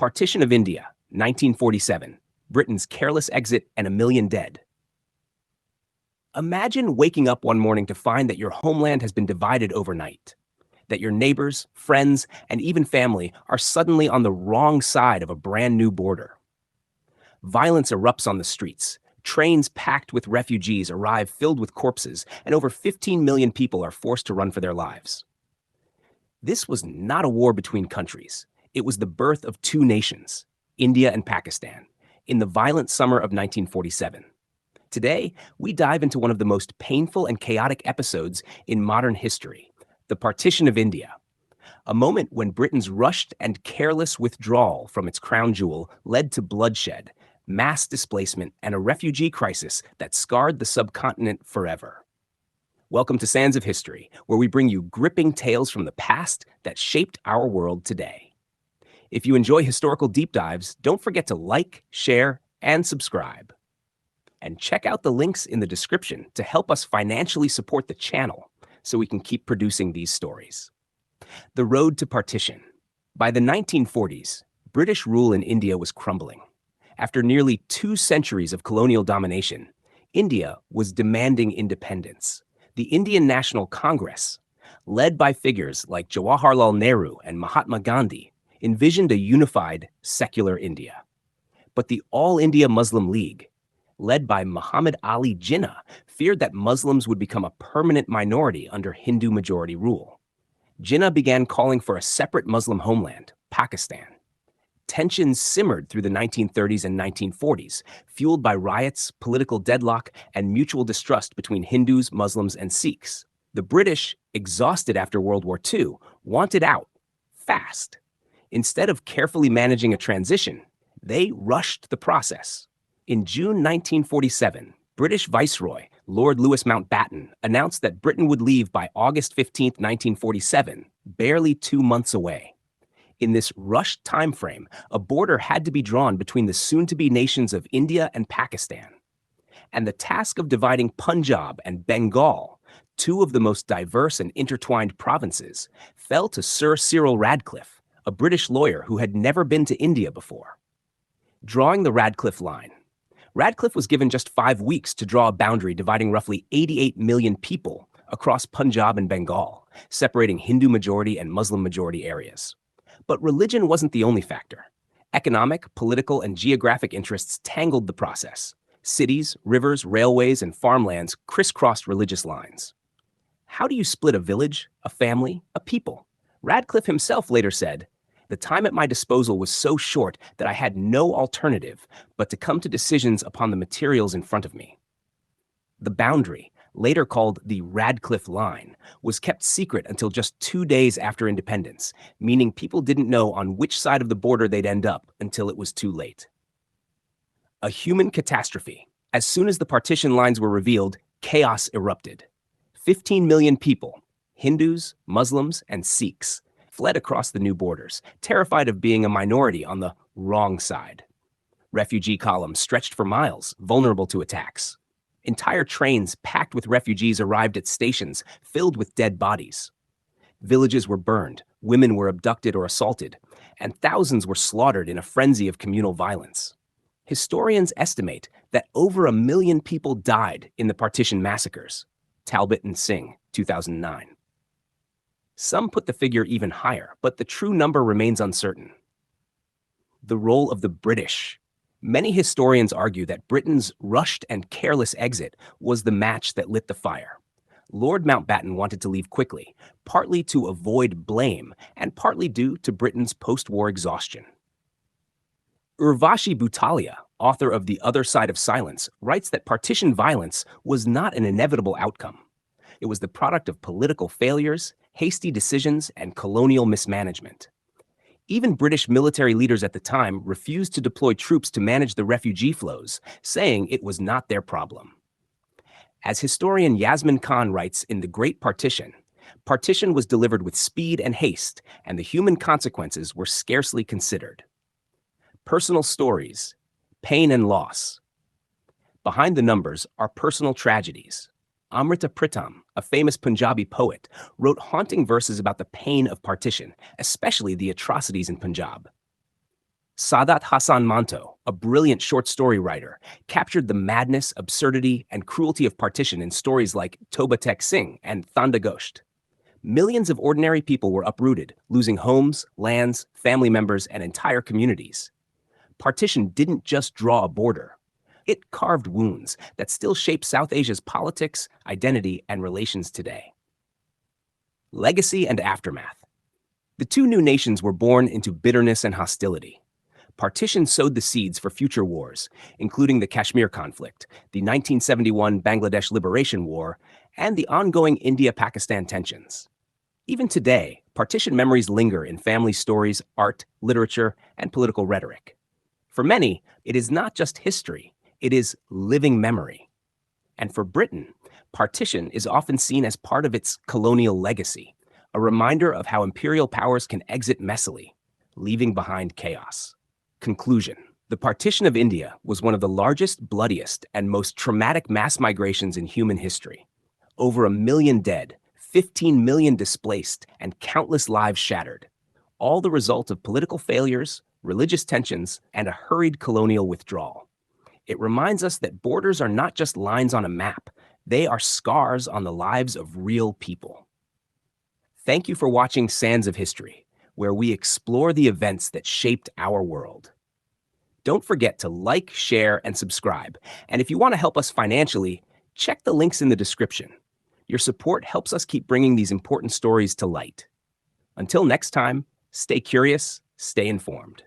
Partition of India, 1947. Britain's careless exit and a million dead. Imagine waking up one morning to find that your homeland has been divided overnight, that your neighbors, friends, and even family are suddenly on the wrong side of a brand new border. Violence erupts on the streets. Trains packed with refugees arrive filled with corpses, and over 15 million people are forced to run for their lives. This was not a war between countries. It was the birth of two nations, India and Pakistan, in the violent summer of 1947. Today, we dive into one of the most painful and chaotic episodes in modern history, the Partition of India, a moment when Britain's rushed and careless withdrawal from its crown jewel led to bloodshed, mass displacement, and a refugee crisis that scarred the subcontinent forever. Welcome to Sands of History, where we bring you gripping tales from the past that shaped our world today. If you enjoy historical deep dives, don't forget to like, share, and subscribe. And check out the links in the description to help us financially support the channel so we can keep producing these stories. The road to partition. By the 1940s, British rule in India was crumbling. After nearly 2 centuries of colonial domination, India was demanding independence. The Indian National Congress, led by figures like Jawaharlal Nehru and Mahatma Gandhi, envisioned a unified, secular India. But the All India Muslim League, led by Muhammad Ali Jinnah, feared that Muslims would become a permanent minority under Hindu-majority rule. Jinnah began calling for a separate Muslim homeland, Pakistan. Tensions simmered through the 1930s and 1940s, fueled by riots, political deadlock, and mutual distrust between Hindus, Muslims, and Sikhs. The British, exhausted after World War II, wanted out, fast. Instead of carefully managing a transition, they rushed the process. In June 1947, British Viceroy Lord Louis Mountbatten announced that Britain would leave by August 15, 1947, barely 2 months away. In this rushed timeframe, a border had to be drawn between the soon-to-be nations of India and Pakistan. And the task of dividing Punjab and Bengal, two of the most diverse and intertwined provinces, fell to Sir Cyril Radcliffe, a British lawyer who had never been to India before. Drawing the Radcliffe line. Radcliffe was given just 5 weeks to draw a boundary dividing roughly 88 million people across Punjab and Bengal, separating Hindu-majority and Muslim-majority areas. But religion wasn't the only factor. Economic, political, and geographic interests tangled the process. Cities, rivers, railways, and farmlands crisscrossed religious lines. How do you split a village, a family, a people? Radcliffe himself later said, "The time at my disposal was so short that I had no alternative but to come to decisions upon the materials in front of me." The boundary, later called the Radcliffe Line, was kept secret until just 2 days after independence, meaning people didn't know on which side of the border they'd end up until it was too late. A human catastrophe. As soon as the partition lines were revealed, chaos erupted. 15 million people, Hindus, Muslims, and Sikhs, fled across the new borders, terrified of being a minority on the wrong side. Refugee columns stretched for miles, vulnerable to attacks. Entire trains packed with refugees arrived at stations filled with dead bodies. Villages were burned, women were abducted or assaulted, and thousands were slaughtered in a frenzy of communal violence. Historians estimate that over 1 million people died in the partition massacres. Talbot and Singh, 2009. Some put the figure even higher, but the true number remains uncertain. The role of the British. Many historians argue that Britain's rushed and careless exit was the match that lit the fire. Lord Mountbatten wanted to leave quickly, partly to avoid blame and partly due to Britain's post-war exhaustion. Urvashi Butalia, author of The Other Side of Silence, writes that partition violence was not an inevitable outcome. It was the product of political failures, hasty decisions, and colonial mismanagement. Even British military leaders at the time refused to deploy troops to manage the refugee flows, saying it was not their problem. As historian Yasmin Khan writes in The Great Partition, partition was delivered with speed and haste, and the human consequences were scarcely considered. Personal stories, pain and loss. Behind the numbers are personal tragedies. Amrita Pritam, a famous Punjabi poet, wrote haunting verses about the pain of partition, especially the atrocities in Punjab. Sadat Hassan Manto, a brilliant short story writer, captured the madness, absurdity, and cruelty of partition in stories like Toba Tek Singh and Thanda Gosht. Millions of ordinary people were uprooted, losing homes, lands, family members, and entire communities. Partition didn't just draw a border. It carved wounds that still shape South Asia's politics, identity, and relations today. Legacy and aftermath. The two new nations were born into bitterness and hostility. Partition sowed the seeds for future wars, including the Kashmir conflict, the 1971 Bangladesh Liberation War, and the ongoing India-Pakistan tensions. Even today, partition memories linger in family stories, art, literature, and political rhetoric. For many, it is not just history, it is living memory. And for Britain, partition is often seen as part of its colonial legacy, a reminder of how imperial powers can exit messily, leaving behind chaos. Conclusion. The partition of India was one of the largest, bloodiest, and most traumatic mass migrations in human history. Over 1 million dead, 15 million displaced, and countless lives shattered, all the result of political failures, religious tensions, and a hurried colonial withdrawal. It reminds us that borders are not just lines on a map, they are scars on the lives of real people. Thank you for watching Sands of History, where we explore the events that shaped our world. Don't forget to like, share, and subscribe. And if you want to help us financially, check the links in the description. Your support helps us keep bringing these important stories to light. Until next time, stay curious, stay informed.